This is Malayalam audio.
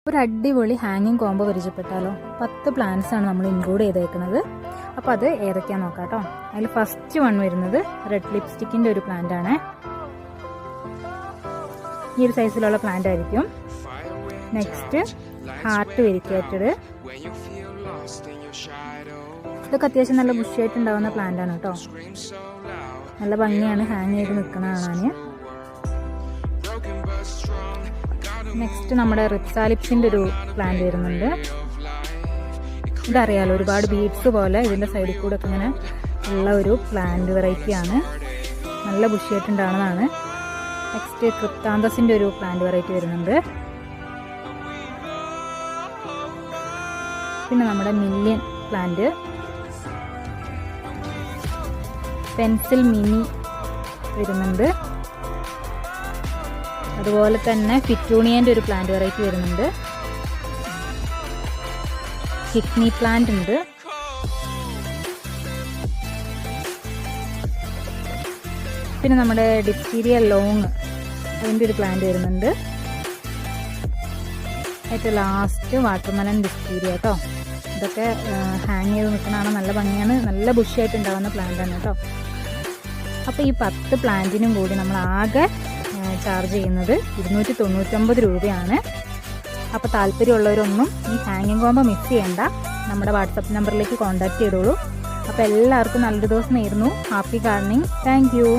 ഒരു അടിപൊളി ഹാങ്ങിങ് കോംബോ പരിചയപ്പെട്ടാലോ. 10 പ്ലാന്റ്സ് ആണ് നമ്മൾ ഇൻക്ലൂഡ് ചെയ്തേക്കുന്നത്. അപ്പോൾ അത് ഏതൊക്കെയാണെന്ന് നോക്കാം കേട്ടോ. അതിൽ ഫസ്റ്റ് വൺ വരുന്നത് റെഡ് ലിപ്സ്റ്റിക്കിൻ്റെ ഒരു പ്ലാന്റ് ആണ്. ഈ ഒരു സൈസിലുള്ള പ്ലാന്റ് ആയിരിക്കും. Next heart variegated. ഇതൊക്കെ അത്യാവശ്യം നല്ല ബുഷിയായിട്ടുണ്ടാവുന്ന പ്ലാന്റ് ആണ് കേട്ടോ. നല്ല ഭംഗിയാണ് ഹാങ് ചെയ്ത് നിൽക്കുന്ന കാണാൻ. നെക്സ്റ്റ് നമ്മുടെ റിപ്സാലിപ്സിൻ്റെ ഒരു പ്ലാന്റ് വരുന്നുണ്ട്. ഇതറിയാലോ, ഒരുപാട് ബീഡ്സ് പോലെ ഇതിൻ്റെ സൈഡിൽ കൂടെ ഒക്കെ ഇങ്ങനെ ഉള്ള ഒരു പ്ലാന്റ് വെറൈറ്റിയാണ്. നല്ല ബുഷിയായിട്ടുണ്ടാവുന്നതാണ്. നെക്സ്റ്റ് ക്രിപ്താന്തസിൻ്റെ ഒരു പ്ലാന്റ് വെറൈറ്റി വരുന്നുണ്ട്. പിന്നെ നമ്മുടെ മില്യൻ പ്ലാന്റ്, പെൻസിൽ മിനി വരുന്നുണ്ട്. അതുപോലെ തന്നെ ഫിറ്റൂണിയൻ്റെ ഒരു പ്ലാന്റ് വെറൈറ്റി വരുന്നുണ്ട്. കിഡ്നി പ്ലാന്റ് ഉണ്ട്. പിന്നെ നമ്മുടെ ഡിപ്തീരിയ ലോങ്, അതിൻ്റെ ഒരു പ്ലാന്റ് വരുന്നുണ്ട്. ഏറ്റവും ലാസ്റ്റ് വാട്ടർമെലൺ ഡിപ്തീരിയ കേട്ടോ. ഇതൊക്കെ ഹാങ് ചെയ്ത് നിൽക്കുന്നതാണ്. നല്ല ഭംഗിയാണ്, നല്ല ബുഷിയായിട്ട് ഉണ്ടാകുന്ന പ്ലാന്റാണ് കേട്ടോ. അപ്പോൾ ഈ 10 പ്ലാന്റിനും കൂടി നമ്മൾ ആകെ ചാർജ് ചെയ്യുന്നത് 299 രൂപയാണ്. അപ്പോൾ താല്പര്യമുള്ളവരൊന്നും ഈ ഹാങ്ങിങ് കോംബോ മിസ് ചെയ്യേണ്ട. നമ്മുടെ വാട്സപ്പ് നമ്പറിലേക്ക് കോൺടാക്ട് ചെയ്തോളൂ. അപ്പോൾ എല്ലാവർക്കും നല്ലൊരു ദിവസം നേരുന്നു. Happy gardening. Thank you.